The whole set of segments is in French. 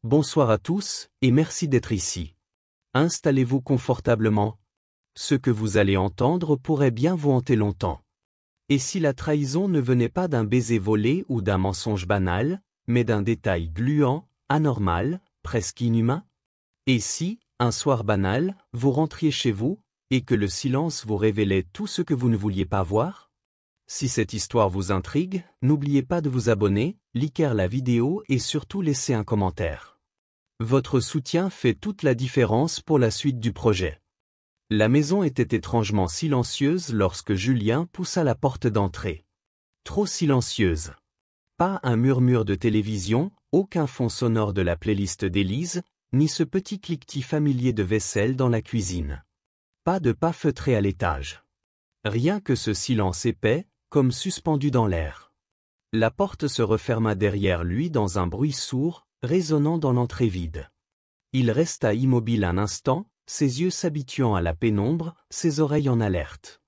Bonsoir à tous, et merci d'être ici. Installez-vous confortablement. Ce que vous allez entendre pourrait bien vous hanter longtemps. Et si la trahison ne venait pas d'un baiser volé ou d'un mensonge banal, mais d'un détail gluant, anormal, presque inhumain? Et si, un soir banal, vous rentriez chez vous, et que le silence vous révélait tout ce que vous ne vouliez pas voir? Si cette histoire vous intrigue, n'oubliez pas de vous abonner, liker la vidéo et surtout laisser un commentaire. Votre soutien fait toute la différence pour la suite du projet. La maison était étrangement silencieuse lorsque Julien poussa la porte d'entrée. Trop silencieuse. Pas un murmure de télévision, aucun fond sonore de la playlist d'Élise, ni ce petit cliquetis familier de vaisselle dans la cuisine. Pas de pas feutré à l'étage. Rien que ce silence épais, comme suspendu dans l'air. La porte se referma derrière lui dans un bruit sourd, résonnant dans l'entrée vide. Il resta immobile un instant, ses yeux s'habituant à la pénombre, ses oreilles en alerte.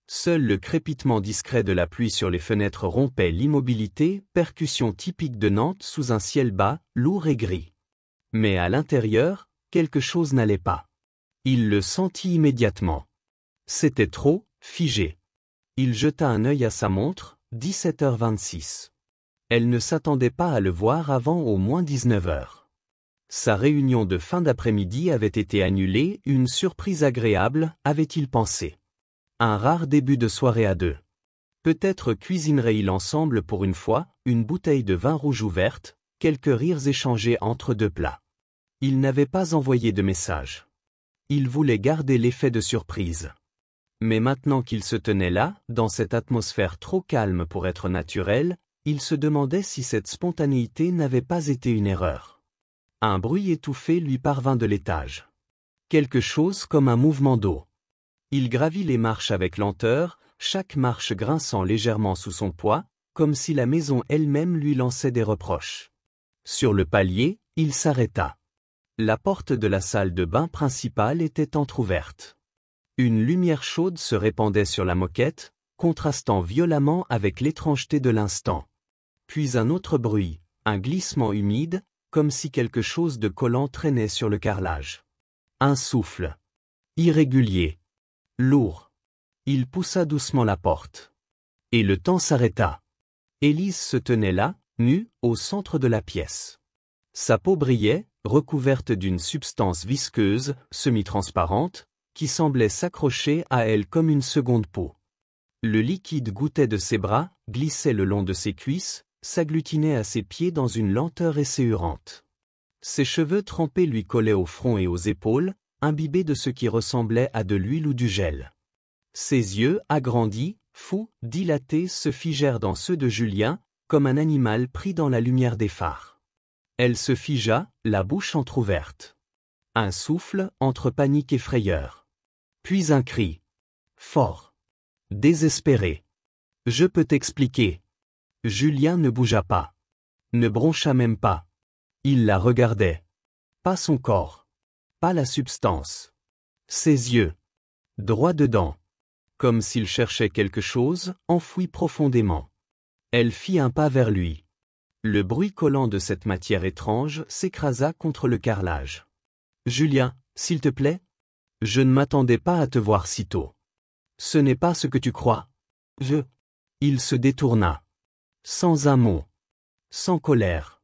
Seul le crépitement discret de la pluie sur les fenêtres rompait l'immobilité, percussion typique de Nantes sous un ciel bas, lourd et gris. Mais à l'intérieur, quelque chose n'allait pas. Il le sentit immédiatement. C'était trop, figé. Il jeta un œil à sa montre, 17h26. Elle ne s'attendait pas à le voir avant au moins 19h. Sa réunion de fin d'après-midi avait été annulée, une surprise agréable, avait-il pensé. Un rare début de soirée à deux. Peut-être cuisinerait-il ensemble pour une fois, une bouteille de vin rouge ouverte, quelques rires échangés entre deux plats. Il n'avait pas envoyé de message. Il voulait garder l'effet de surprise. Mais maintenant qu'il se tenait là, dans cette atmosphère trop calme pour être naturelle, il se demandait si cette spontanéité n'avait pas été une erreur. Un bruit étouffé lui parvint de l'étage. Quelque chose comme un mouvement d'eau. Il gravit les marches avec lenteur, chaque marche grinçant légèrement sous son poids, comme si la maison elle-même lui lançait des reproches. Sur le palier, il s'arrêta. La porte de la salle de bain principale était entr'ouverte. Une lumière chaude se répandait sur la moquette, contrastant violemment avec l'étrangeté de l'instant. Puis un autre bruit, un glissement humide, comme si quelque chose de collant traînait sur le carrelage. Un souffle. Irrégulier. Lourd. Il poussa doucement la porte. Et le temps s'arrêta. Élise se tenait là, nue, au centre de la pièce. Sa peau brillait, recouverte d'une substance visqueuse, semi-transparente, qui semblait s'accrocher à elle comme une seconde peau. Le liquide goûtait de ses bras, glissait le long de ses cuisses, s'agglutinait à ses pieds dans une lenteur esséurante. Ses cheveux trempés lui collaient au front et aux épaules, imbibés de ce qui ressemblait à de l'huile ou du gel. Ses yeux, agrandis, fous, dilatés, se figèrent dans ceux de Julien, comme un animal pris dans la lumière des phares. Elle se figea, la bouche entr'ouverte. Un souffle, entre panique et frayeur. Puis un cri. Fort. Désespéré. Je peux t'expliquer. Julien ne bougea pas. Ne broncha même pas. Il la regardait. Pas son corps. Pas la substance. Ses yeux. Droit dedans. Comme s'il cherchait quelque chose, enfoui profondément. Elle fit un pas vers lui. Le bruit collant de cette matière étrange s'écrasa contre le carrelage. Julien, s'il te plaît? Je ne m'attendais pas à te voir si tôt. Ce n'est pas ce que tu crois. Il se détourna. Sans un mot. Sans colère.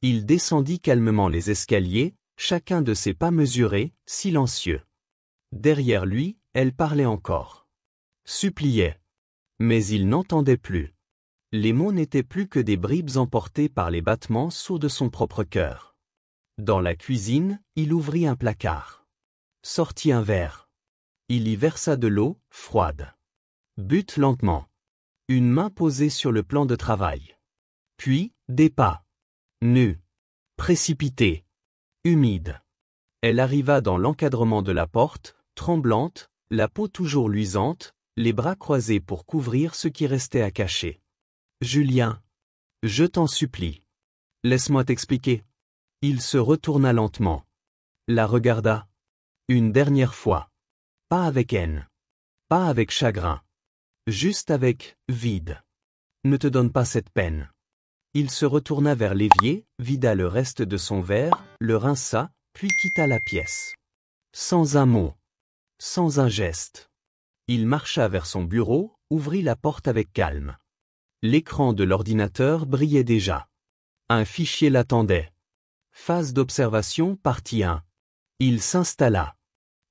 Il descendit calmement les escaliers, chacun de ses pas mesurés, silencieux. Derrière lui, elle parlait encore. Suppliait. Mais il n'entendait plus. Les mots n'étaient plus que des bribes emportées par les battements sourds de son propre cœur. Dans la cuisine, il ouvrit un placard. Sortit un verre. Il y versa de l'eau, froide. But lentement. Une main posée sur le plan de travail. Puis, des pas. Nus. Précipités. Humides. Elle arriva dans l'encadrement de la porte, tremblante, la peau toujours luisante, les bras croisés pour couvrir ce qui restait à cacher. Julien. Je t'en supplie. Laisse-moi t'expliquer. Il se retourna lentement. La regarda. Une dernière fois. Pas avec haine. Pas avec chagrin. Juste avec vide. Ne te donne pas cette peine. Il se retourna vers l'évier, vida le reste de son verre, le rinça, puis quitta la pièce. Sans un mot. Sans un geste. Il marcha vers son bureau, ouvrit la porte avec calme. L'écran de l'ordinateur brillait déjà. Un fichier l'attendait. Phase d'observation partie 1. Il s'installa.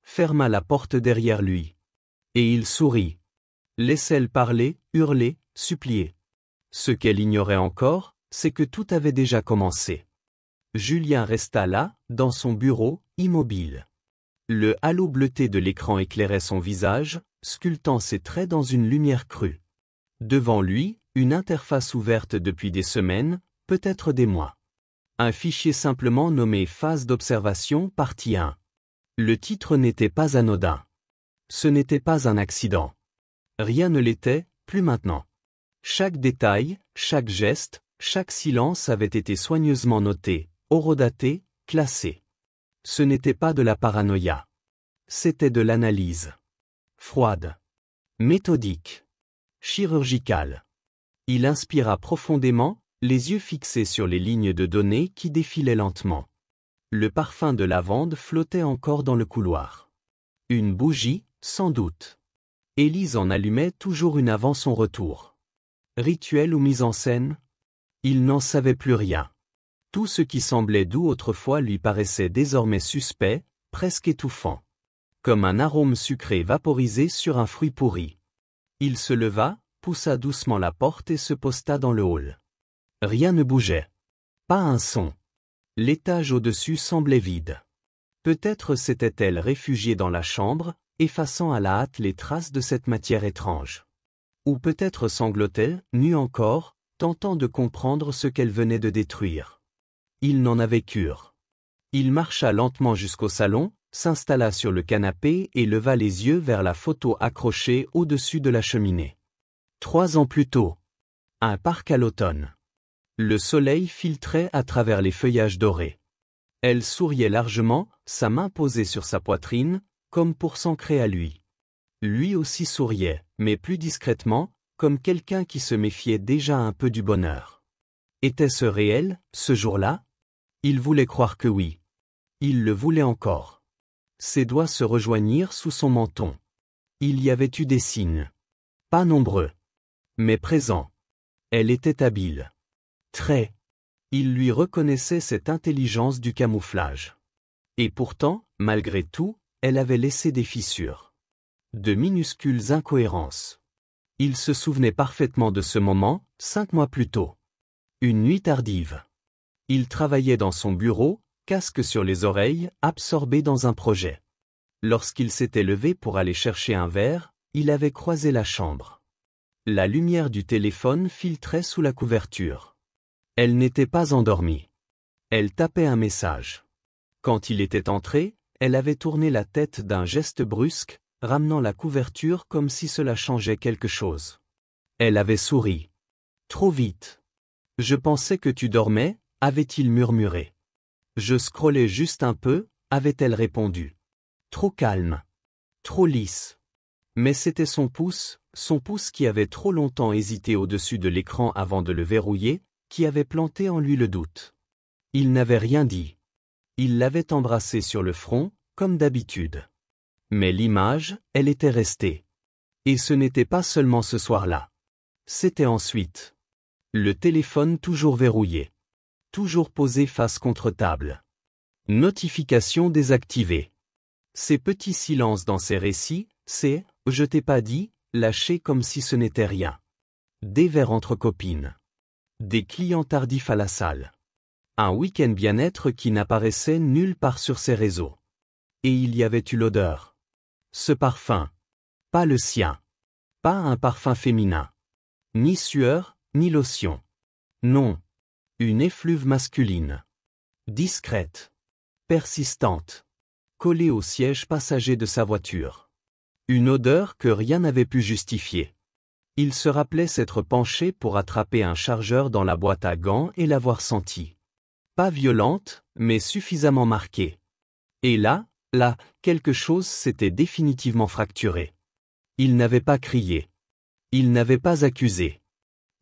Ferma la porte derrière lui. Et il sourit. Laissait-elle parler, hurler, supplier. Ce qu'elle ignorait encore, c'est que tout avait déjà commencé. Julien resta là, dans son bureau, immobile. Le halo bleuté de l'écran éclairait son visage, sculptant ses traits dans une lumière crue. Devant lui, une interface ouverte depuis des semaines, peut-être des mois. Un fichier simplement nommé Phase d'observation partie 1. Le titre n'était pas anodin. Ce n'était pas un accident. Rien ne l'était, plus maintenant. Chaque détail, chaque geste, chaque silence avait été soigneusement noté, horodaté, classé. Ce n'était pas de la paranoïa. C'était de l'analyse. Froide. Méthodique. Chirurgicale. Il inspira profondément, les yeux fixés sur les lignes de données qui défilaient lentement. Le parfum de lavande flottait encore dans le couloir. Une bougie, sans doute. Élise en allumait toujours une avant son retour. Rituel ou mise en scène? Il n'en savait plus rien. Tout ce qui semblait doux autrefois lui paraissait désormais suspect, presque étouffant. Comme un arôme sucré vaporisé sur un fruit pourri. Il se leva, poussa doucement la porte et se posta dans le hall. Rien ne bougeait. Pas un son. L'étage au-dessus semblait vide. Peut-être s'était-elle réfugiée dans la chambre, effaçant à la hâte les traces de cette matière étrange. Ou peut-être sanglotait-elle, nue encore, tentant de comprendre ce qu'elle venait de détruire. Il n'en avait cure. Il marcha lentement jusqu'au salon, s'installa sur le canapé et leva les yeux vers la photo accrochée au-dessus de la cheminée. 3 ans plus tôt. Un parc à l'automne. Le soleil filtrait à travers les feuillages dorés. Elle souriait largement, sa main posée sur sa poitrine, comme pour s'ancrer à lui. Lui aussi souriait, mais plus discrètement, comme quelqu'un qui se méfiait déjà un peu du bonheur. Était-ce réel, ce jour-là? Il voulait croire que oui. Il le voulait encore. Ses doigts se rejoignirent sous son menton. Il y avait eu des signes. Pas nombreux. Mais présents. Elle était habile. Très. Il lui reconnaissait cette intelligence du camouflage. Et pourtant, malgré tout, elle avait laissé des fissures. De minuscules incohérences. Il se souvenait parfaitement de ce moment, 5 mois plus tôt. Une nuit tardive. Il travaillait dans son bureau, casque sur les oreilles, absorbé dans un projet. Lorsqu'il s'était levé pour aller chercher un verre, il avait croisé la chambre. La lumière du téléphone filtrait sous la couverture. Elle n'était pas endormie. Elle tapait un message. Quand il était entré, elle avait tourné la tête d'un geste brusque, ramenant la couverture comme si cela changeait quelque chose. Elle avait souri. Trop vite. Je pensais que tu dormais, avait-il murmuré. Je scrollais juste un peu, avait-elle répondu. Trop calme. Trop lisse. Mais c'était son pouce qui avait trop longtemps hésité au-dessus de l'écran avant de le verrouiller, qui avait planté en lui le doute. Il n'avait rien dit. Il l'avait embrassé sur le front, comme d'habitude. Mais l'image, elle était restée. Et ce n'était pas seulement ce soir-là. C'était ensuite. Le téléphone toujours verrouillé. Toujours posé face contre table. Notification désactivée. Ces petits silences dans ses récits, c'est « je t'ai pas dit », lâchés comme si ce n'était rien. Des verres entre copines. Des clients tardifs à la salle. Un week-end bien-être qui n'apparaissait nulle part sur ses réseaux. Et il y avait eu l'odeur. Ce parfum. Pas le sien. Pas un parfum féminin. Ni sueur, ni lotion. Non. Une effluve masculine. Discrète. Persistante. Collée au siège passager de sa voiture. Une odeur que rien n'avait pu justifier. Il se rappelait s'être penché pour attraper un chargeur dans la boîte à gants et l'avoir senti. Pas violente, mais suffisamment marquée. Et là, quelque chose s'était définitivement fracturé. Il n'avait pas crié. Il n'avait pas accusé.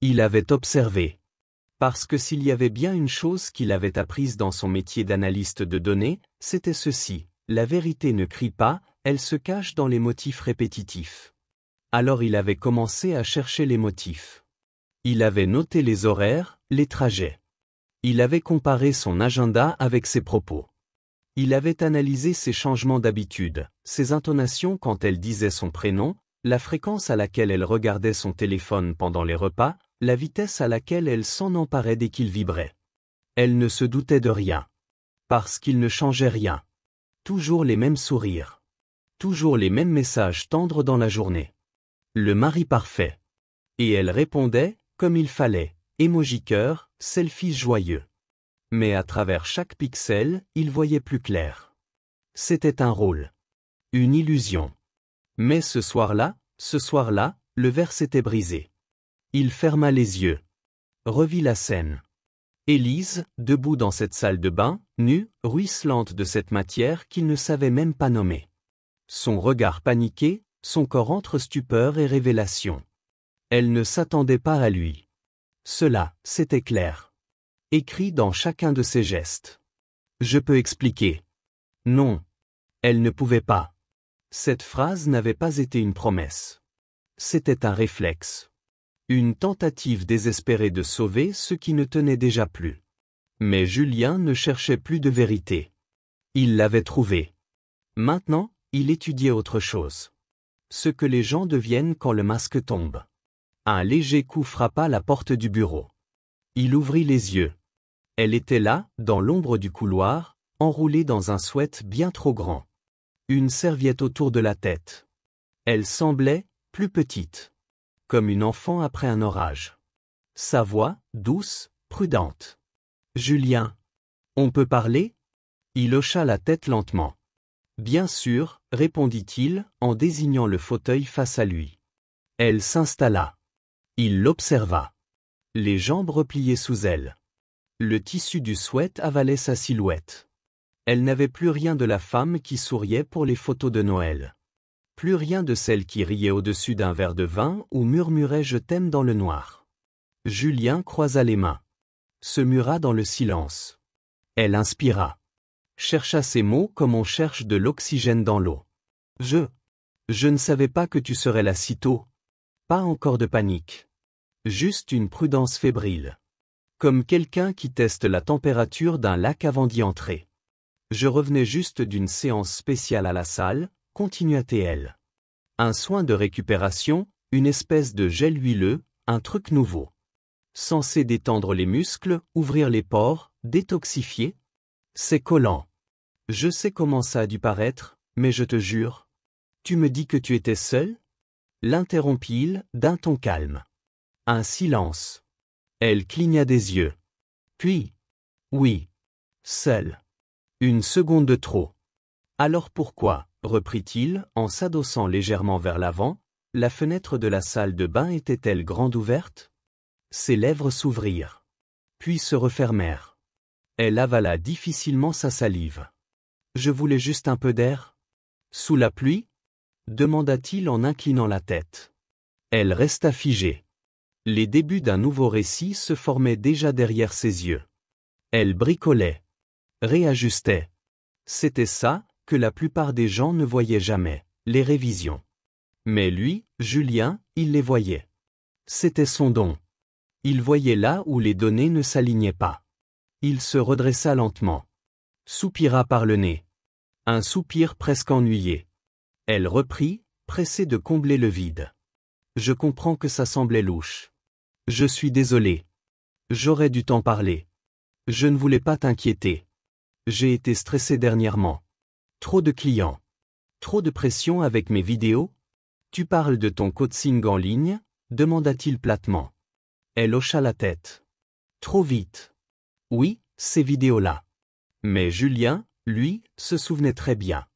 Il avait observé. Parce que s'il y avait bien une chose qu'il avait apprise dans son métier d'analyste de données, c'était ceci: la vérité ne crie pas, elle se cache dans les motifs répétitifs. Alors il avait commencé à chercher les motifs. Il avait noté les horaires, les trajets. Il avait comparé son agenda avec ses propos. Il avait analysé ses changements d'habitude, ses intonations quand elle disait son prénom, la fréquence à laquelle elle regardait son téléphone pendant les repas, la vitesse à laquelle elle s'en emparait dès qu'il vibrait. Elle ne se doutait de rien. Parce qu'il ne changeait rien. Toujours les mêmes sourires. Toujours les mêmes messages tendres dans la journée. Le mari parfait. Et elle répondait, comme il fallait, emoji cœur, selfie joyeux. Mais à travers chaque pixel, il voyait plus clair. C'était un rôle. Une illusion. Mais ce soir-là, le verre s'était brisé. Il ferma les yeux. Revit la scène. Élise, debout dans cette salle de bain, nue, ruisselante de cette matière qu'il ne savait même pas nommer. Son regard paniqué, son corps entre stupeur et révélation. Elle ne s'attendait pas à lui. Cela, c'était clair. Écrit dans chacun de ses gestes. Je peux expliquer. Non. Elle ne pouvait pas. Cette phrase n'avait pas été une promesse. C'était un réflexe. Une tentative désespérée de sauver ce qui ne tenait déjà plus. Mais Julien ne cherchait plus de vérité. Il l'avait trouvée. Maintenant, il étudiait autre chose. Ce que les gens deviennent quand le masque tombe. Un léger coup frappa la porte du bureau. Il ouvrit les yeux. Elle était là, dans l'ombre du couloir, enroulée dans un sweat bien trop grand. Une serviette autour de la tête. Elle semblait plus petite. Comme une enfant après un orage. Sa voix, douce, prudente. « Julien. On peut parler ?» Il hocha la tête lentement. « Bien sûr, » répondit-il, en désignant le fauteuil face à lui. Elle s'installa. Il l'observa. Les jambes repliées sous elle. Le tissu du sweat avalait sa silhouette. Elle n'avait plus rien de la femme qui souriait pour les photos de Noël. Plus rien de celle qui riait au-dessus d'un verre de vin ou murmurait « je t'aime » dans le noir. Julien croisa les mains. Se mura dans le silence. Elle inspira. Chercha ses mots comme on cherche de l'oxygène dans l'eau. Je ne savais pas que tu serais là si tôt. Pas encore de panique. Juste une prudence fébrile. Comme quelqu'un qui teste la température d'un lac avant d'y entrer. Je revenais juste d'une séance spéciale à la salle, continua-t-elle. Un soin de récupération, une espèce de gel huileux, un truc nouveau. Censé détendre les muscles, ouvrir les pores, détoxifier. C'est collant. Je sais comment ça a dû paraître, mais je te jure. Tu me dis que tu étais seul ? L'interrompit-il, d'un ton calme. Un silence. Elle cligna des yeux. Puis, oui. Seul. Une seconde de trop. Alors pourquoi, reprit-il, en s'adossant légèrement vers l'avant, la fenêtre de la salle de bain était-elle grande ouverte ? Ses lèvres s'ouvrirent. Puis se refermèrent. Elle avala difficilement sa salive. Je voulais juste un peu d'air. Sous la pluie ? Demanda-t-il en inclinant la tête. Elle resta figée. Les débuts d'un nouveau récit se formaient déjà derrière ses yeux. Elle bricolait. Réajustait. C'était ça, que la plupart des gens ne voyaient jamais, les révisions. Mais lui, Julien, il les voyait. C'était son don. Il voyait là où les données ne s'alignaient pas. Il se redressa lentement. Soupira par le nez. Un soupir presque ennuyé. Elle reprit, pressée de combler le vide. Je comprends que ça semblait louche. Je suis désolé. J'aurais dû t'en parler. Je ne voulais pas t'inquiéter. J'ai été stressé dernièrement. Trop de clients. Trop de pression avec mes vidéos. Tu parles de ton coaching en ligne ? Demanda-t-il platement. Elle hocha la tête. Trop vite. Oui, ces vidéos-là. Mais Julien, lui, se souvenait très bien.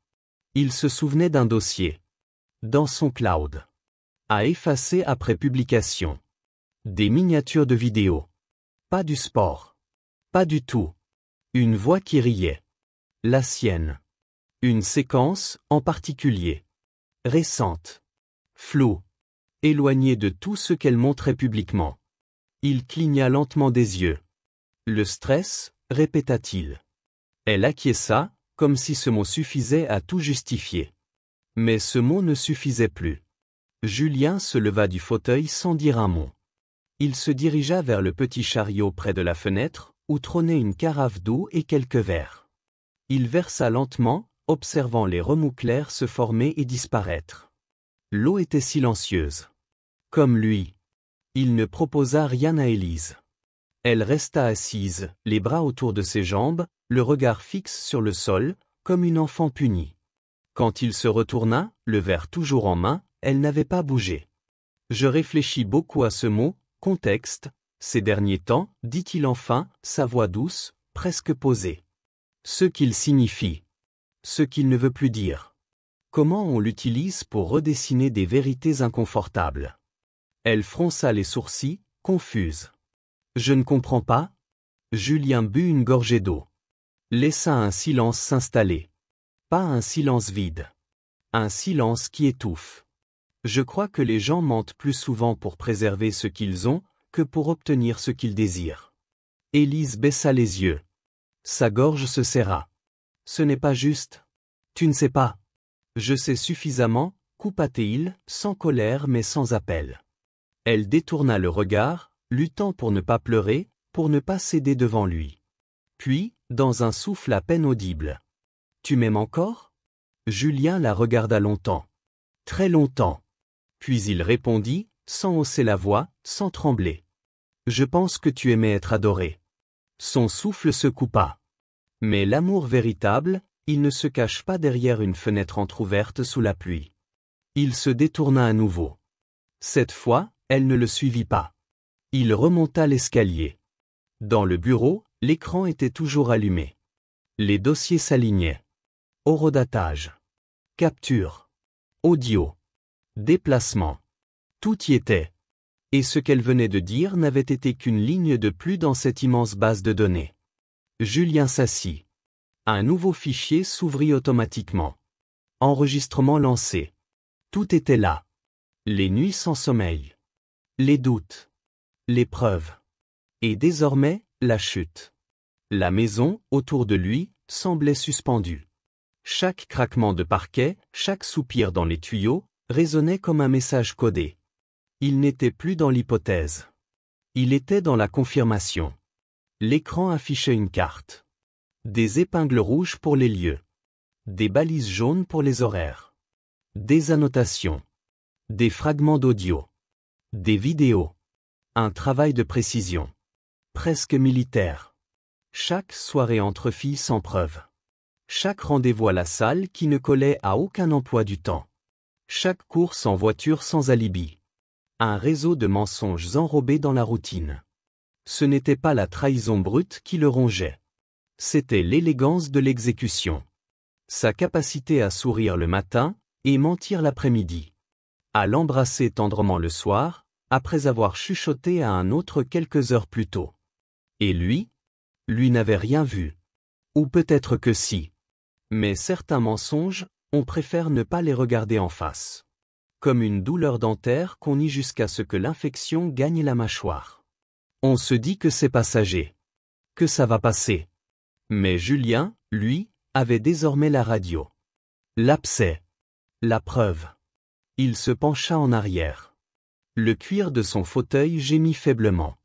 Il se souvenait d'un dossier. Dans son cloud. À effacer après publication. Des miniatures de vidéos. Pas du sport. Pas du tout. Une voix qui riait. La sienne. Une séquence, en particulier. Récente. Floue. Éloignée de tout ce qu'elle montrait publiquement. Il cligna lentement des yeux. Le stress, répéta-t-il. Elle acquiesça, comme si ce mot suffisait à tout justifier. Mais ce mot ne suffisait plus. Julien se leva du fauteuil sans dire un mot. Il se dirigea vers le petit chariot près de la fenêtre, où trônait une carafe d'eau et quelques verres. Il versa lentement, observant les remous clairs se former et disparaître. L'eau était silencieuse. Comme lui. Il ne proposa rien à Élise. Elle resta assise, les bras autour de ses jambes, le regard fixe sur le sol, comme une enfant punie. Quand il se retourna, le verre toujours en main, elle n'avait pas bougé. Je réfléchis beaucoup à ce mot, contexte, ces derniers temps, dit-il enfin, sa voix douce, presque posée. Ce qu'il signifie. Ce qu'il ne veut plus dire. Comment on l'utilise pour redessiner des vérités inconfortables. Elle fronça les sourcils, confuse. Je ne comprends pas. Julien but une gorgée d'eau. Laissa un silence s'installer. Pas un silence vide. Un silence qui étouffe. Je crois que les gens mentent plus souvent pour préserver ce qu'ils ont, que pour obtenir ce qu'ils désirent. Élise baissa les yeux. Sa gorge se serra. Ce n'est pas juste. Tu ne sais pas. Je sais suffisamment, coupa-t-il, sans colère mais sans appel. Elle détourna le regard, luttant pour ne pas pleurer, pour ne pas céder devant lui. Puis, dans un souffle à peine audible. Tu m'aimes encore ? Julien la regarda longtemps. Très longtemps. Puis il répondit, sans hausser la voix, sans trembler. Je pense que tu aimais être adoré. Son souffle se coupa. Mais l'amour véritable, il ne se cache pas derrière une fenêtre entr'ouverte sous la pluie. Il se détourna à nouveau. Cette fois, elle ne le suivit pas. Il remonta l'escalier. Dans le bureau, l'écran était toujours allumé. Les dossiers s'alignaient. Horodatage. Capture. Audio. Déplacement. Tout y était. Et ce qu'elle venait de dire n'avait été qu'une ligne de plus dans cette immense base de données. Julien s'assit. Un nouveau fichier s'ouvrit automatiquement. Enregistrement lancé. Tout était là. Les nuits sans sommeil. Les doutes. Les preuves. Et désormais, la chute. La maison, autour de lui, semblait suspendue. Chaque craquement de parquet, chaque soupir dans les tuyaux, résonnait comme un message codé. Il n'était plus dans l'hypothèse. Il était dans la confirmation. L'écran affichait une carte. Des épingles rouges pour les lieux. Des balises jaunes pour les horaires. Des annotations. Des fragments d'audio. Des vidéos. Un travail de précision. Presque militaire. Chaque soirée entre filles sans preuve. Chaque rendez-vous à la salle qui ne collait à aucun emploi du temps. Chaque course en voiture sans alibi. Un réseau de mensonges enrobés dans la routine. Ce n'était pas la trahison brute qui le rongeait. C'était l'élégance de l'exécution. Sa capacité à sourire le matin et mentir l'après-midi. À l'embrasser tendrement le soir, après avoir chuchoté à un autre quelques heures plus tôt. Et lui n'avait rien vu. Ou peut-être que si. Mais certains mensonges, on préfère ne pas les regarder en face. Comme une douleur dentaire qu'on nie jusqu'à ce que l'infection gagne la mâchoire. On se dit que c'est passager. Que ça va passer. Mais Julien, lui, avait désormais la radio. L'abcès. La preuve. Il se pencha en arrière. Le cuir de son fauteuil gémit faiblement.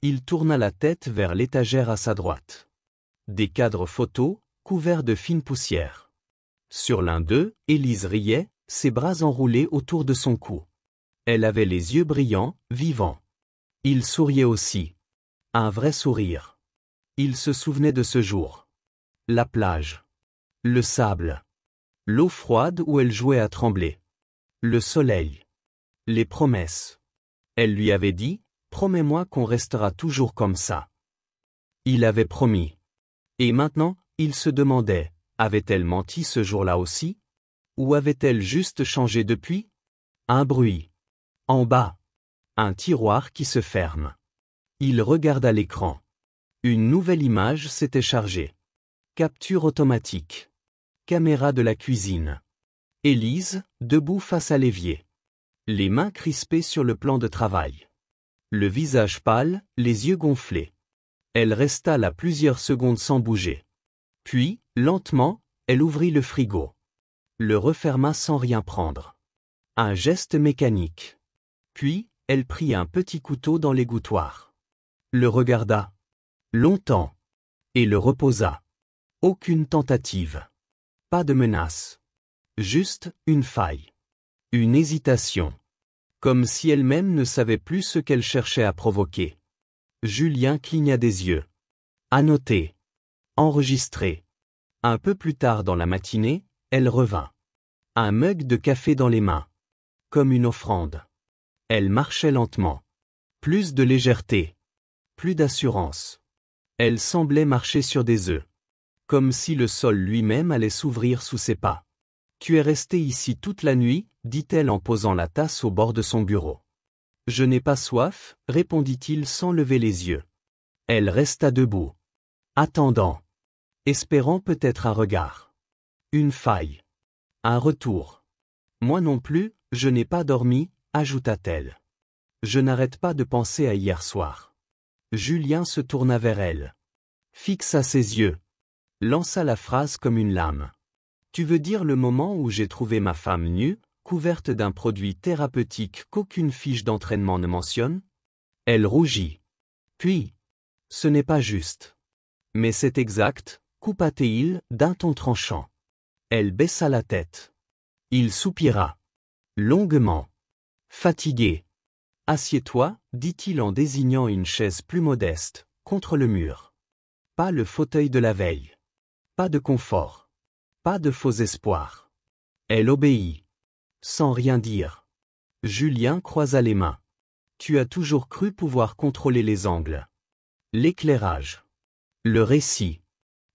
Il tourna la tête vers l'étagère à sa droite. Des cadres photos, couverts de fine poussière. Sur l'un d'eux, Élise riait, ses bras enroulés autour de son cou. Elle avait les yeux brillants, vivants. Il souriait aussi. Un vrai sourire. Il se souvenait de ce jour. La plage. Le sable. L'eau froide où elle jouait à trembler. Le soleil. Les promesses. Elle lui avait dit, « Promets-moi qu'on restera toujours comme ça. » Il avait promis. Et maintenant, il se demandait, avait-elle menti ce jour-là aussi? Ou avait-elle juste changé depuis? Un bruit. En bas. Un tiroir qui se ferme. Il regarda l'écran. Une nouvelle image s'était chargée. Capture automatique. Caméra de la cuisine. Élise, debout face à l'évier. Les mains crispées sur le plan de travail. Le visage pâle, les yeux gonflés. Elle resta là plusieurs secondes sans bouger. Puis, lentement, elle ouvrit le frigo. Le referma sans rien prendre. Un geste mécanique. Puis, elle prit un petit couteau dans l'égouttoir. Le regarda. Longtemps. Et le reposa. Aucune tentative. Pas de menace. Juste une faille. Une hésitation. Comme si elle-même ne savait plus ce qu'elle cherchait à provoquer. Julien cligna des yeux. Annoté. Enregistré. Un peu plus tard dans la matinée, elle revint. Un mug de café dans les mains. Comme une offrande. Elle marchait lentement. Plus de légèreté. Plus d'assurance. Elle semblait marcher sur des œufs. Comme si le sol lui-même allait s'ouvrir sous ses pas. « Tu es resté ici toute la nuit ?» dit-elle en posant la tasse au bord de son bureau. « Je n'ai pas soif » répondit-il sans lever les yeux. Elle resta debout. Attendant. Espérant peut-être un regard. Une faille. Un retour. « Moi non plus, je n'ai pas dormi » ajouta-t-elle. « Je n'arrête pas de penser à hier soir. » Julien se tourna vers elle. Fixa ses yeux. Lança la phrase comme une lame. « Tu veux dire le moment où j'ai trouvé ma femme nue, couverte d'un produit thérapeutique qu'aucune fiche d'entraînement ne mentionne ?» Elle rougit. Puis, « Ce n'est pas juste. »« Mais c'est exact » coupa-t-il d'un ton tranchant. Elle baissa la tête. Il soupira. Longuement. Fatigué. « Assieds-toi » dit-il en désignant une chaise plus modeste, contre le mur. Pas le fauteuil de la veille. Pas de confort. Pas de faux espoirs. Elle obéit. Sans rien dire. Julien croisa les mains. Tu as toujours cru pouvoir contrôler les angles. L'éclairage. Le récit.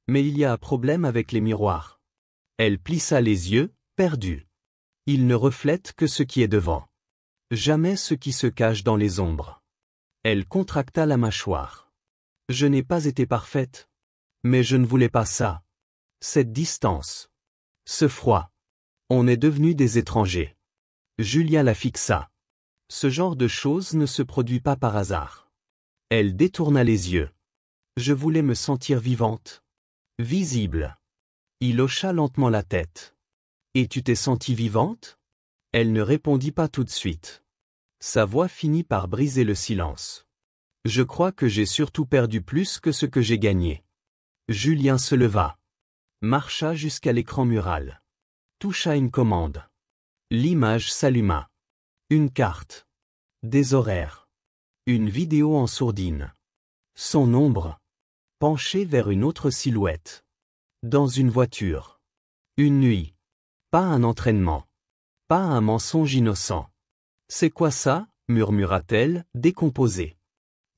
Mais il y a un problème avec les miroirs. Elle plissa les yeux, perdue. Ils ne reflètent que ce qui est devant. Jamais ce qui se cache dans les ombres. Elle contracta la mâchoire. Je n'ai pas été parfaite. Mais je ne voulais pas ça. Cette distance. Ce froid. On est devenus des étrangers. Julien la fixa. Ce genre de choses ne se produit pas par hasard. Elle détourna les yeux. Je voulais me sentir vivante. Visible. Il hocha lentement la tête. Et tu t'es sentie vivante ? Elle ne répondit pas tout de suite. Sa voix finit par briser le silence. Je crois que j'ai surtout perdu plus que ce que j'ai gagné. Julien se leva. Marcha jusqu'à l'écran mural. Toucha une commande. L'image s'alluma. Une carte. Des horaires. Une vidéo en sourdine. Son ombre. Penchée vers une autre silhouette. Dans une voiture. Une nuit. Pas un entraînement. Pas un mensonge innocent. C'est quoi ça ? Murmura-t-elle, décomposée.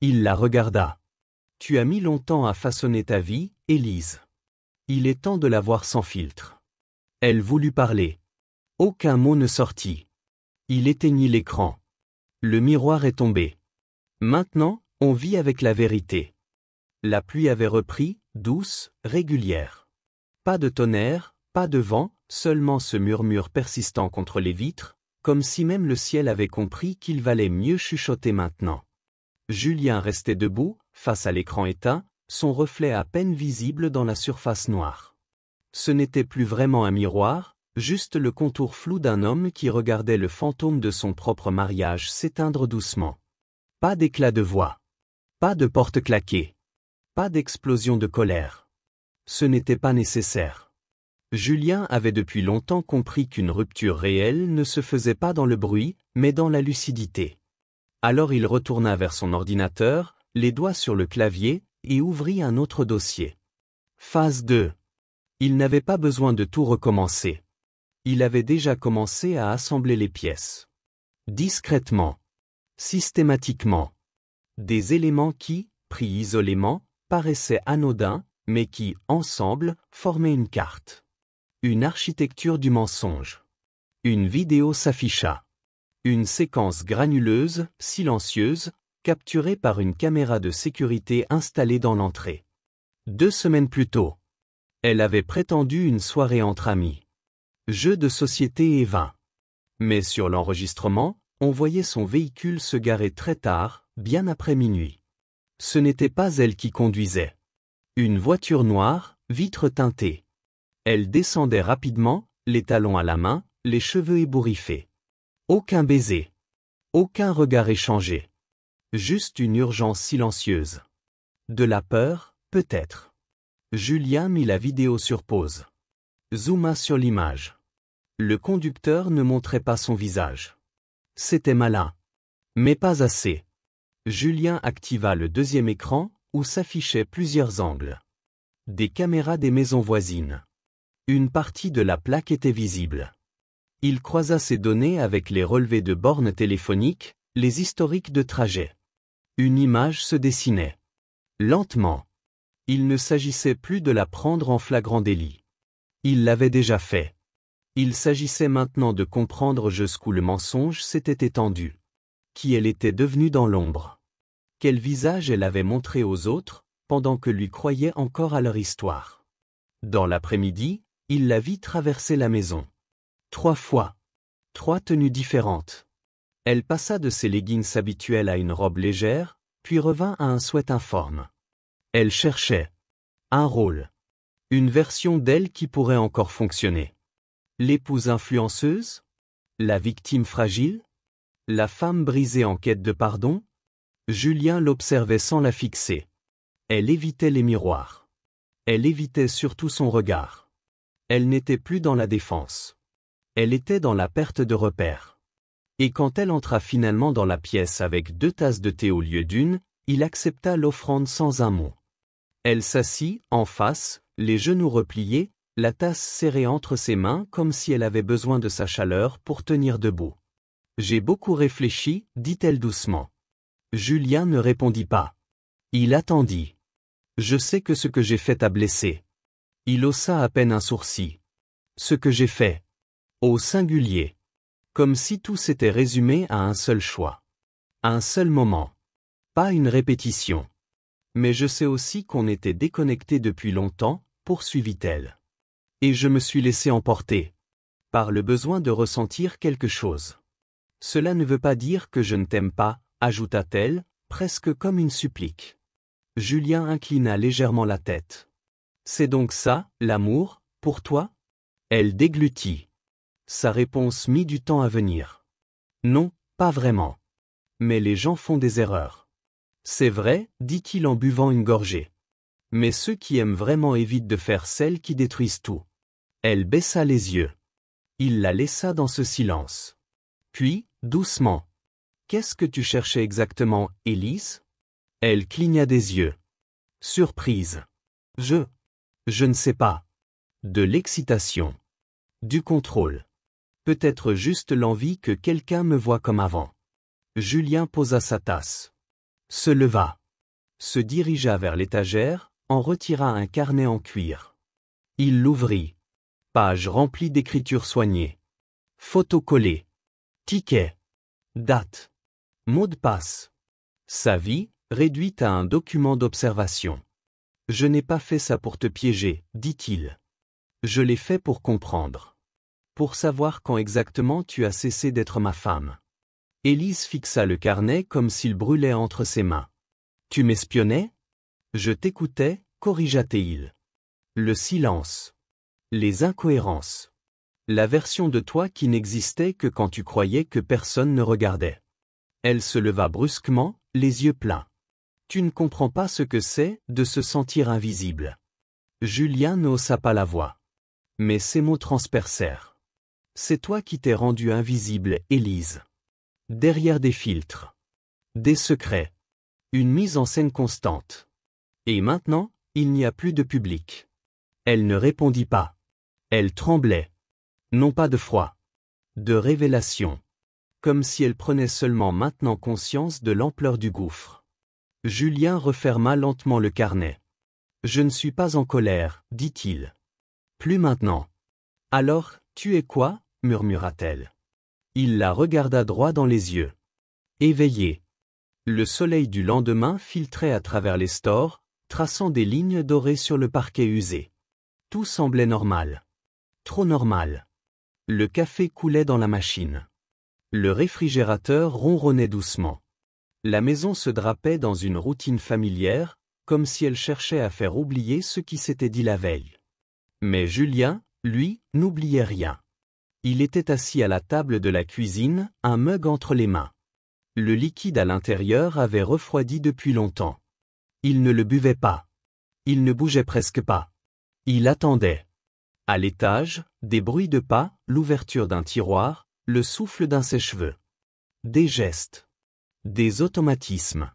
Il la regarda. Tu as mis longtemps à façonner ta vie, Élise. Il est temps de la voir sans filtre. Elle voulut parler. Aucun mot ne sortit. Il éteignit l'écran. Le miroir est tombé. Maintenant, on vit avec la vérité. La pluie avait repris, douce, régulière. Pas de tonnerre, pas de vent, seulement ce murmure persistant contre les vitres, comme si même le ciel avait compris qu'il valait mieux chuchoter maintenant. Julien restait debout, face à l'écran éteint, son reflet à peine visible dans la surface noire. Ce n'était plus vraiment un miroir, juste le contour flou d'un homme qui regardait le fantôme de son propre mariage s'éteindre doucement. Pas d'éclat de voix. Pas de porte claquée. Pas d'explosion de colère. Ce n'était pas nécessaire. Julien avait depuis longtemps compris qu'une rupture réelle ne se faisait pas dans le bruit, mais dans la lucidité. Alors il retourna vers son ordinateur, les doigts sur le clavier, et ouvrit un autre dossier. Phase 2. Il n'avait pas besoin de tout recommencer. Il avait déjà commencé à assembler les pièces. Discrètement. Systématiquement. Des éléments qui, pris isolément, paraissaient anodins, mais qui, ensemble, formaient une carte. Une architecture du mensonge. Une vidéo s'afficha. Une séquence granuleuse, silencieuse, capturée par une caméra de sécurité installée dans l'entrée. 2 semaines plus tôt. Elle avait prétendu une soirée entre amis. Jeu de société et vin. Mais sur l'enregistrement, on voyait son véhicule se garer très tard, bien après minuit. Ce n'était pas elle qui conduisait. Une voiture noire, vitres teintées. Elle descendait rapidement, les talons à la main, les cheveux ébouriffés. Aucun baiser. Aucun regard échangé. Juste une urgence silencieuse. De la peur, peut-être. Julien mit la vidéo sur pause. Zooma sur l'image. Le conducteur ne montrait pas son visage. C'était malin. Mais pas assez. Julien activa le deuxième écran, où s'affichaient plusieurs angles. Des caméras des maisons voisines. Une partie de la plaque était visible. Il croisa ces données avec les relevés de bornes téléphoniques, les historiques de trajet. Une image se dessinait. Lentement. Il ne s'agissait plus de la prendre en flagrant délit. Il l'avait déjà fait. Il s'agissait maintenant de comprendre jusqu'où le mensonge s'était étendu. Qui elle était devenue dans l'ombre. Quel visage elle avait montré aux autres, pendant que lui croyait encore à leur histoire. Dans l'après-midi, il la vit traverser la maison. 3 fois. 3 tenues différentes. Elle passa de ses leggings habituels à une robe légère, puis revint à un sweat informe. Elle cherchait un rôle. Une version d'elle qui pourrait encore fonctionner. L'épouse influenceuse? La victime fragile? La femme brisée en quête de pardon? Julien l'observait sans la fixer. Elle évitait les miroirs. Elle évitait surtout son regard. Elle n'était plus dans la défense. Elle était dans la perte de repère. Et quand elle entra finalement dans la pièce avec 2 tasses de thé au lieu d'une, il accepta l'offrande sans un mot. Elle s'assit, en face, les genoux repliés, la tasse serrée entre ses mains comme si elle avait besoin de sa chaleur pour tenir debout. « J'ai beaucoup réfléchi », dit-elle doucement. Julien ne répondit pas. Il attendit. « Je sais que ce que j'ai fait t'a blessé. » Il haussa à peine un sourcil. « Ce que j'ai fait. » Au singulier. Comme si tout s'était résumé à un seul choix. Un seul moment. Pas une répétition. Mais je sais aussi qu'on était déconnectés depuis longtemps, poursuivit-elle. Et je me suis laissé emporter. Par le besoin de ressentir quelque chose. Cela ne veut pas dire que je ne t'aime pas, ajouta-t-elle, presque comme une supplique. Julien inclina légèrement la tête. C'est donc ça, l'amour, pour toi? Elle déglutit. Sa réponse mit du temps à venir. Non, pas vraiment. Mais les gens font des erreurs. C'est vrai, dit-il en buvant une gorgée. Mais ceux qui aiment vraiment évitent de faire celles qui détruisent tout. Elle baissa les yeux. Il la laissa dans ce silence. Puis, doucement. Qu'est-ce que tu cherchais exactement, Élise? Elle cligna des yeux. Surprise. Je ne sais pas. De l'excitation. Du contrôle. Peut-être juste l'envie que quelqu'un me voie comme avant. Julien posa sa tasse. Se leva. Se dirigea vers l'étagère, en retira un carnet en cuir. Il l'ouvrit. Page remplie d'écritures soignées. Photos collées. Ticket. Date. Mot de passe. Sa vie, réduite à un document d'observation. Je n'ai pas fait ça pour te piéger, dit-il. Je l'ai fait pour comprendre. Pour savoir quand exactement tu as cessé d'être ma femme. Élise fixa le carnet comme s'il brûlait entre ses mains. Tu m'espionnais? Je t'écoutais, corrigea Théil. Le silence. Les incohérences. La version de toi qui n'existait que quand tu croyais que personne ne regardait. Elle se leva brusquement, les yeux pleins. Tu ne comprends pas ce que c'est, de se sentir invisible. Julien n'haussa pas la voix. Mais ces mots transpercèrent. C'est toi qui t'es rendue invisible, Élise. Derrière des filtres. Des secrets. Une mise en scène constante. Et maintenant, il n'y a plus de public. Elle ne répondit pas. Elle tremblait. Non pas de froid. De révélation. Comme si elle prenait seulement maintenant conscience de l'ampleur du gouffre. Julien referma lentement le carnet. Je ne suis pas en colère, dit-il. Plus maintenant. Alors, tu es quoi? Murmura-t-elle. Il la regarda droit dans les yeux. Éveillée. Le soleil du lendemain filtrait à travers les stores, traçant des lignes dorées sur le parquet usé. Tout semblait normal. Trop normal. Le café coulait dans la machine. Le réfrigérateur ronronnait doucement. La maison se drapait dans une routine familière, comme si elle cherchait à faire oublier ce qui s'était dit la veille. Mais Julien, lui, n'oubliait rien. Il était assis à la table de la cuisine, un mug entre les mains. Le liquide à l'intérieur avait refroidi depuis longtemps. Il ne le buvait pas. Il ne bougeait presque pas. Il attendait. À l'étage, des bruits de pas, l'ouverture d'un tiroir, le souffle d'un sèche-cheveux. Des gestes. Des automatismes.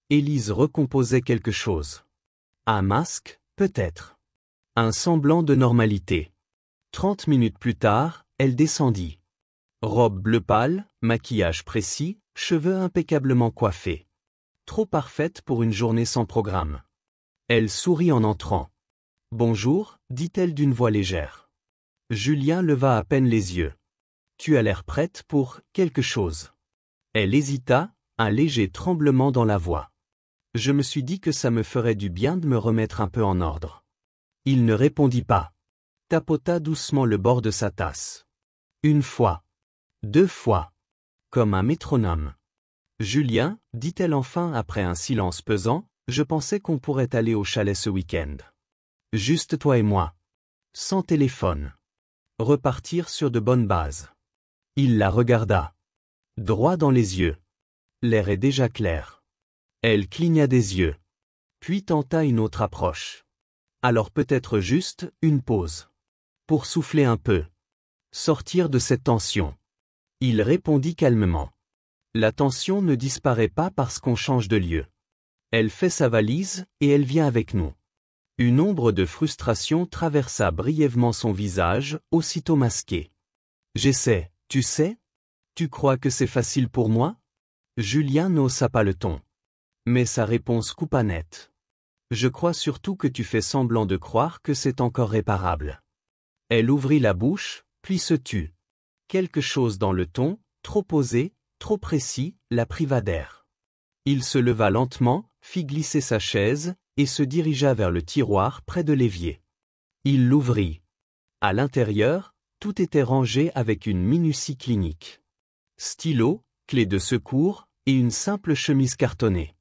Élise recomposait quelque chose. Un masque, peut-être. Un semblant de normalité. 30 minutes plus tard, elle descendit. Robe bleu pâle, maquillage précis, cheveux impeccablement coiffés. Trop parfaite pour une journée sans programme. Elle sourit en entrant. « Bonjour », dit-elle d'une voix légère. Julien leva à peine les yeux. « Tu as l'air prête pour quelque chose. » Elle hésita, un léger tremblement dans la voix. « Je me suis dit que ça me ferait du bien de me remettre un peu en ordre. » Il ne répondit pas. Tapota doucement le bord de sa tasse. Une fois. 2 fois. Comme un métronome. « Julien, dit-elle enfin après un silence pesant, je pensais qu'on pourrait aller au chalet ce week-end. Juste toi et moi. Sans téléphone. Repartir sur de bonnes bases. » Il la regarda. Droit dans les yeux. L'air est déjà clair. Elle cligna des yeux. Puis tenta une autre approche. Alors peut-être juste une pause. Pour souffler un peu. Sortir de cette tension. Il répondit calmement. La tension ne disparaît pas parce qu'on change de lieu. Elle fait sa valise et elle vient avec nous. Une ombre de frustration traversa brièvement son visage, aussitôt masqué. J'essaie, tu sais? Tu crois que c'est facile pour moi? Julien n'haussa pas le ton. Mais sa réponse coupa net. Je crois surtout que tu fais semblant de croire que c'est encore réparable. Elle ouvrit la bouche, puis se tut. Quelque chose dans le ton, trop posé, trop précis, la priva d'air. Il se leva lentement, fit glisser sa chaise, et se dirigea vers le tiroir près de l'évier. Il l'ouvrit. À l'intérieur, tout était rangé avec une minutie clinique. Stylo, clé de secours, et une simple chemise cartonnée.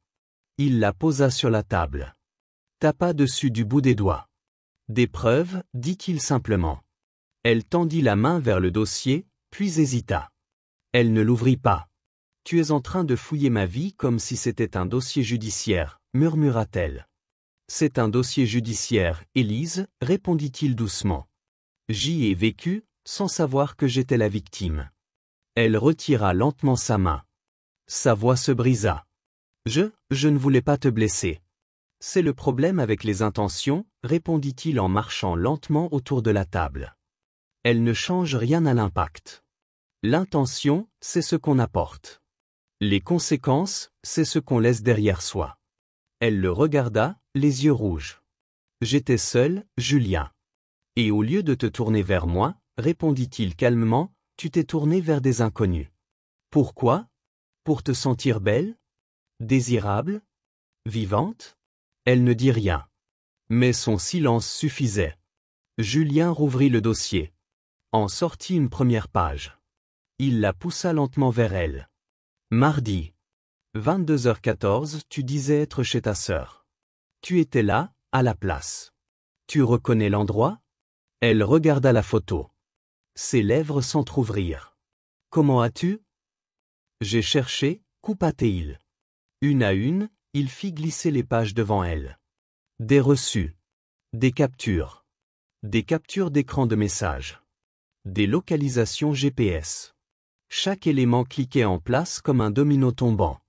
Il la posa sur la table. Tapa dessus du bout des doigts. Des preuves, dit-il simplement. Elle tendit la main vers le dossier, puis hésita. Elle ne l'ouvrit pas. « Tu es en train de fouiller ma vie comme si c'était un dossier judiciaire, murmura-t-elle. « C'est un dossier judiciaire, Élise, répondit-il doucement. J'y ai vécu, sans savoir que j'étais la victime. » Elle retira lentement sa main. Sa voix se brisa. « Je ne voulais pas te blesser. » « C'est le problème avec les intentions, répondit-il en marchant lentement autour de la table. Elle ne change rien à l'impact. L'intention, c'est ce qu'on apporte. Les conséquences, c'est ce qu'on laisse derrière soi. Elle le regarda, les yeux rouges. J'étais seul, Julien. Et au lieu de te tourner vers moi, répondit-il calmement, tu t'es tourné vers des inconnus. Pourquoi? Pour te sentir belle? Désirable? Vivante? Elle ne dit rien. Mais son silence suffisait. Julien rouvrit le dossier. En sortit une première page. Il la poussa lentement vers elle. Mardi. 22h14, tu disais être chez ta sœur. Tu étais là, à la place. Tu reconnais l'endroit? Elle regarda la photo. Ses lèvres s'entr'ouvrirent. Comment as-tu? J'ai cherché, coupa-t-il. Une à une, il fit glisser les pages devant elle. Des reçus. Des captures. Des captures d'écran de messages. Des localisations GPS. Chaque élément cliquait en place comme un domino tombant.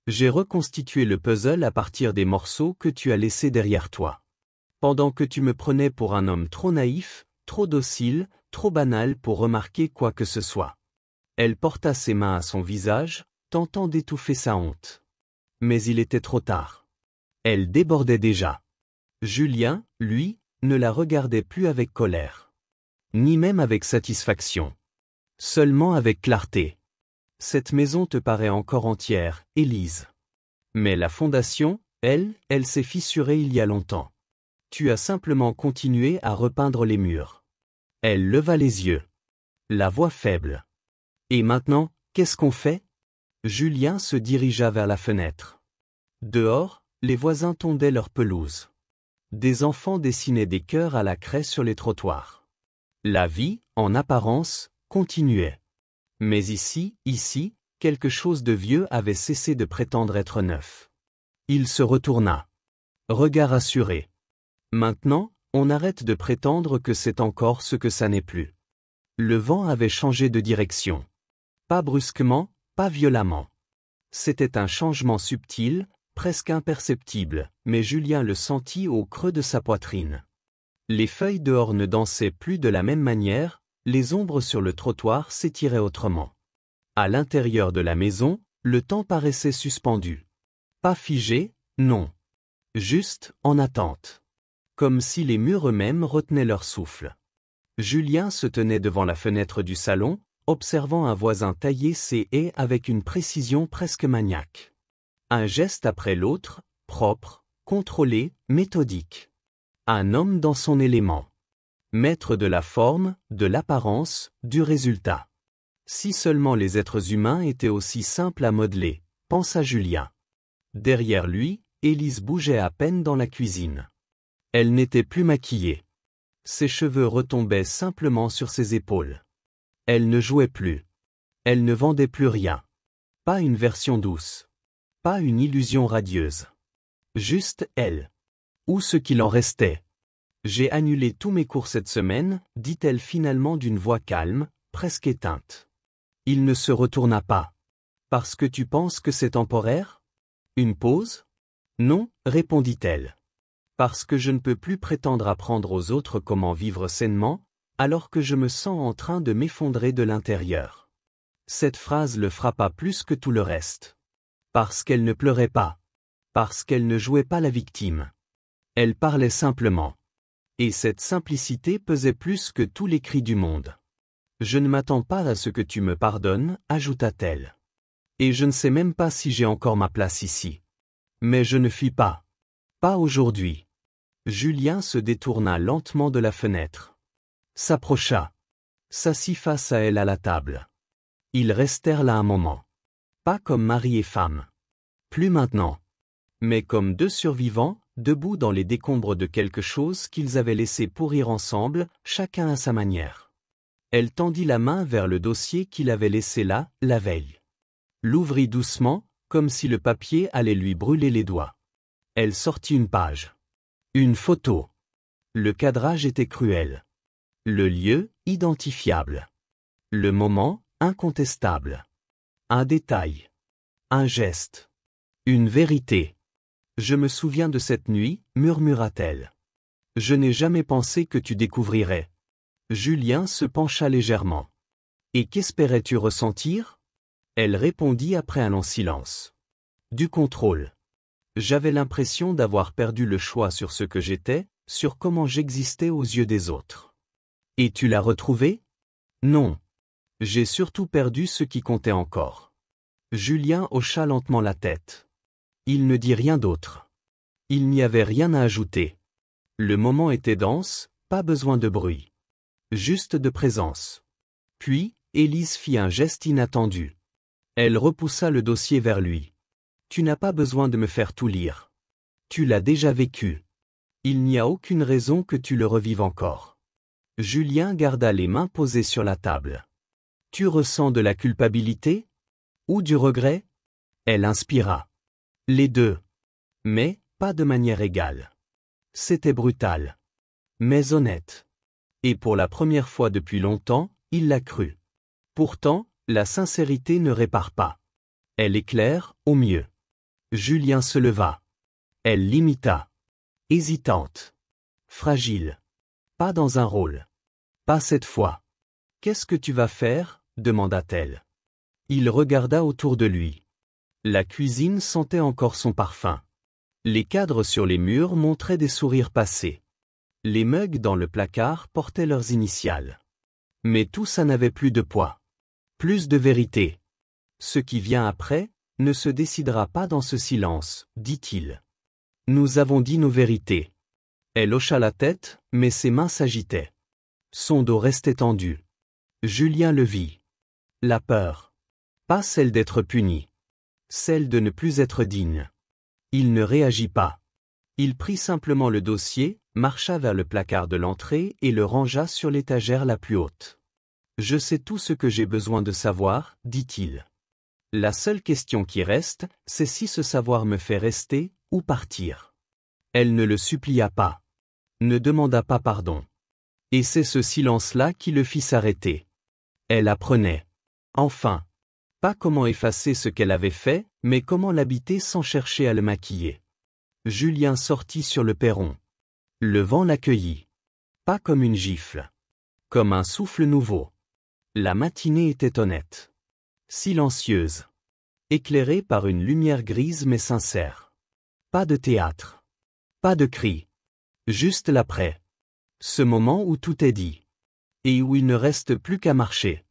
J'ai reconstitué le puzzle à partir des morceaux que tu as laissés derrière toi. Pendant que tu me prenais pour un homme trop naïf, trop docile, trop banal pour remarquer quoi que ce soit. Elle porta ses mains à son visage, tentant d'étouffer sa honte. Mais il était trop tard. Elle débordait déjà. Julien, lui, ne la regardait plus avec colère. Ni même avec satisfaction. Seulement avec clarté. Cette maison te paraît encore entière, Élise. Mais la fondation, elle s'est fissurée il y a longtemps. Tu as simplement continué à repeindre les murs. Elle leva les yeux. La voix faible. Et maintenant, qu'est-ce qu'on fait? Julien se dirigea vers la fenêtre. Dehors, les voisins tondaient leur pelouse. Des enfants dessinaient des cœurs à la craie sur les trottoirs. La vie, en apparence, continuait. Mais ici, quelque chose de vieux avait cessé de prétendre être neuf. Il se retourna. Regard assuré. Maintenant, on arrête de prétendre que c'est encore ce que ça n'est plus. Le vent avait changé de direction. Pas brusquement, pas violemment. C'était un changement subtil, presque imperceptible, mais Julien le sentit au creux de sa poitrine. Les feuilles dehors ne dansaient plus de la même manière, les ombres sur le trottoir s'étiraient autrement. À l'intérieur de la maison, le temps paraissait suspendu. Pas figé, non. Juste, en attente. Comme si les murs eux-mêmes retenaient leur souffle. Julien se tenait devant la fenêtre du salon, observant un voisin tailler ses haies avec une précision presque maniaque. Un geste après l'autre, propre, contrôlé, méthodique. Un homme dans son élément. Maître de la forme, de l'apparence, du résultat. Si seulement les êtres humains étaient aussi simples à modeler, pensa Julien. Derrière lui, Élise bougeait à peine dans la cuisine. Elle n'était plus maquillée. Ses cheveux retombaient simplement sur ses épaules. Elle ne jouait plus. Elle ne vendait plus rien. Pas une version douce. Pas une illusion radieuse. Juste elle. Ou ce qu'il en restait. J'ai annulé tous mes cours cette semaine, dit-elle finalement d'une voix calme, presque éteinte. Il ne se retourna pas. Parce que tu penses que c'est temporaire? Une pause? Non, répondit-elle. Parce que je ne peux plus prétendre apprendre aux autres comment vivre sainement, alors que je me sens en train de m'effondrer de l'intérieur. Cette phrase le frappa plus que tout le reste. Parce qu'elle ne pleurait pas. Parce qu'elle ne jouait pas la victime. Elle parlait simplement. Et cette simplicité pesait plus que tous les cris du monde. Je ne m'attends pas à ce que tu me pardonnes, ajouta-t-elle. Et je ne sais même pas si j'ai encore ma place ici. Mais je ne fuis pas. Pas aujourd'hui. Julien se détourna lentement de la fenêtre. S'approcha. S'assit face à elle à la table. Ils restèrent là un moment. Pas comme mari et femme. Plus maintenant. Mais comme deux survivants, debout dans les décombres de quelque chose qu'ils avaient laissé pourrir ensemble, chacun à sa manière. Elle tendit la main vers le dossier qu'il avait laissé là, la veille. L'ouvrit doucement, comme si le papier allait lui brûler les doigts. Elle sortit une page. Une photo. Le cadrage était cruel. Le lieu, identifiable. Le moment, incontestable. Un détail. Un geste. Une vérité. Je me souviens de cette nuit, murmura-t-elle. Je n'ai jamais pensé que tu découvrirais. Julien se pencha légèrement. Et qu'espérais-tu ressentir? Elle répondit après un long silence. Du contrôle. J'avais l'impression d'avoir perdu le choix sur ce que j'étais, sur comment j'existais aux yeux des autres. Et tu l'as retrouvé? Non. J'ai surtout perdu ce qui comptait encore. Julien hocha lentement la tête. Il ne dit rien d'autre. Il n'y avait rien à ajouter. Le moment était dense, pas besoin de bruit. Juste de présence. Puis, Élise fit un geste inattendu. Elle repoussa le dossier vers lui. Tu n'as pas besoin de me faire tout lire. Tu l'as déjà vécu. Il n'y a aucune raison que tu le revives encore. Julien garda les mains posées sur la table. Tu ressens de la culpabilité? Ou du regret? Elle inspira. Les deux. Mais, pas de manière égale. C'était brutal. Mais honnête. Et pour la première fois depuis longtemps, il l'a cru. Pourtant, la sincérité ne répare pas. Elle éclaire, au mieux. Julien se leva. Elle l'imita. Hésitante. Fragile. Pas dans un rôle. Pas cette fois. Qu'est-ce que tu vas faire? Demanda-t-elle. Il regarda autour de lui. La cuisine sentait encore son parfum. Les cadres sur les murs montraient des sourires passés. Les mugs dans le placard portaient leurs initiales. Mais tout ça n'avait plus de poids. Plus de vérité. Ce qui vient après, ne se décidera pas dans ce silence, dit-il. Nous avons dit nos vérités. Elle hocha la tête, mais ses mains s'agitaient. Son dos restait tendu. Julien le vit. La peur. Pas celle d'être puni. celle de ne plus être digne. Il ne réagit pas. Il prit simplement le dossier, marcha vers le placard de l'entrée et le rangea sur l'étagère la plus haute. « Je sais tout ce que j'ai besoin de savoir, dit-il. La seule question qui reste, c'est si ce savoir me fait rester ou partir. » Elle ne le supplia pas. Ne demanda pas pardon. Et c'est ce silence-là qui le fit s'arrêter. Elle apprenait. Enfin. Pas comment effacer ce qu'elle avait fait, mais comment l'habiter sans chercher à le maquiller. Julien sortit sur le perron. Le vent l'accueillit. Pas comme une gifle. Comme un souffle nouveau. La matinée était honnête. Silencieuse. Éclairée par une lumière grise mais sincère. Pas de théâtre. Pas de cris. Juste l'après. Ce moment où tout est dit. Et où il ne reste plus qu'à marcher.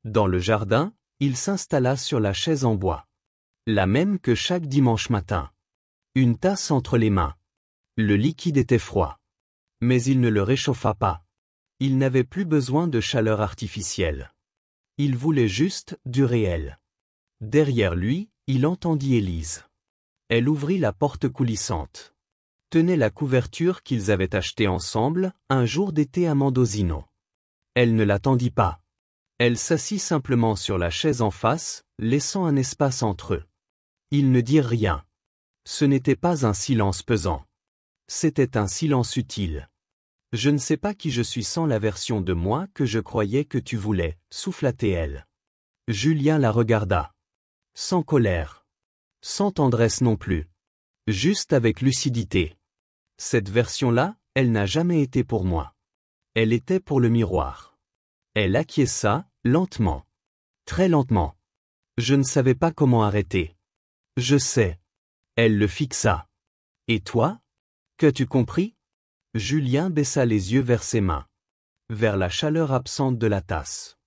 Dans le jardin, il s'installa sur la chaise en bois. La même que chaque dimanche matin. Une tasse entre les mains. Le liquide était froid. Mais il ne le réchauffa pas. Il n'avait plus besoin de chaleur artificielle. Il voulait juste du réel. Derrière lui, il entendit Élise. Elle ouvrit la porte coulissante. Tenait la couverture qu'ils avaient achetée ensemble, un jour d'été à Mendocino. Elle ne l'attendit pas. Elle s'assit simplement sur la chaise en face, laissant un espace entre eux. Ils ne dirent rien. Ce n'était pas un silence pesant. C'était un silence utile. « Je ne sais pas qui je suis sans la version de moi que je croyais que tu voulais, souffla-t-elle. Julien la regarda. Sans colère. Sans tendresse non plus. Juste avec lucidité. Cette version-là, elle n'a jamais été pour moi. Elle était pour le miroir. Elle acquiesça, lentement. Très lentement. Je ne savais pas comment arrêter. Je sais. Elle le fixa. Et toi? Qu'as-tu compris? Julien baissa les yeux vers ses mains. Vers la chaleur absente de la tasse.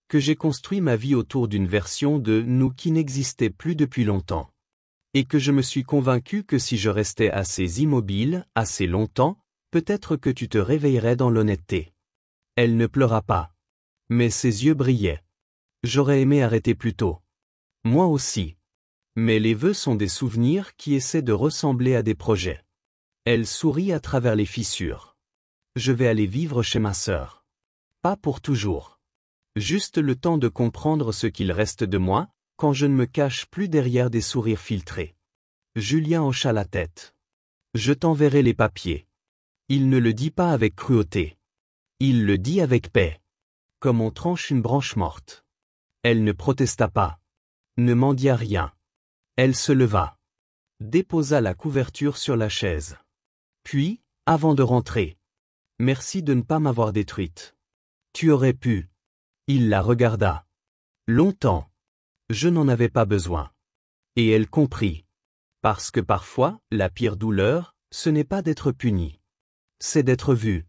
Que j'ai construit ma vie autour d'une version de nous qui n'existait plus depuis longtemps. Et que je me suis convaincu que si je restais assez immobile, assez longtemps, peut-être que tu te réveillerais dans l'honnêteté. Elle ne pleura pas. Mais ses yeux brillaient. J'aurais aimé arrêter plus tôt. Moi aussi. Mais les vœux sont des souvenirs qui essaient de ressembler à des projets. Elle sourit à travers les fissures. Je vais aller vivre chez ma sœur. Pas pour toujours. Juste le temps de comprendre ce qu'il reste de moi, quand je ne me cache plus derrière des sourires filtrés. Julien hocha la tête. Je t'enverrai les papiers. Il ne le dit pas avec cruauté. Il le dit avec paix. Comme on tranche une branche morte. Elle ne protesta pas. Ne mendia rien. Elle se leva. Déposa la couverture sur la chaise. Puis, avant de rentrer. Merci de ne pas m'avoir détruite. Tu aurais pu. Il la regarda. Longtemps. Je n'en avais pas besoin. Et elle comprit. Parce que parfois, la pire douleur, ce n'est pas d'être puni. C'est d'être vu.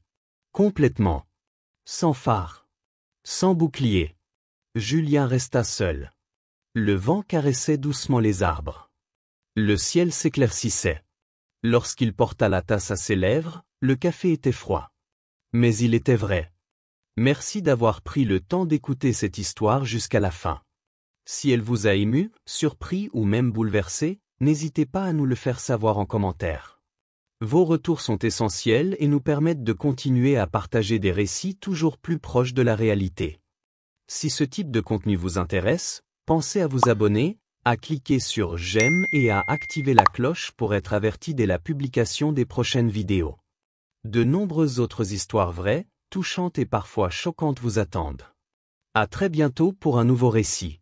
Complètement. Sans phare. Sans bouclier. Julien resta seul. Le vent caressait doucement les arbres. Le ciel s'éclaircissait. Lorsqu'il porta la tasse à ses lèvres, le café était froid. Mais il était vrai. Merci d'avoir pris le temps d'écouter cette histoire jusqu'à la fin. Si elle vous a ému, surpris ou même bouleversé, n'hésitez pas à nous le faire savoir en commentaire. Vos retours sont essentiels et nous permettent de continuer à partager des récits toujours plus proches de la réalité. Si ce type de contenu vous intéresse, pensez à vous abonner, à cliquer sur j'aime et à activer la cloche pour être averti dès la publication des prochaines vidéos. De nombreuses autres histoires vraies, touchantes et parfois choquantes vous attendent. À très bientôt pour un nouveau récit.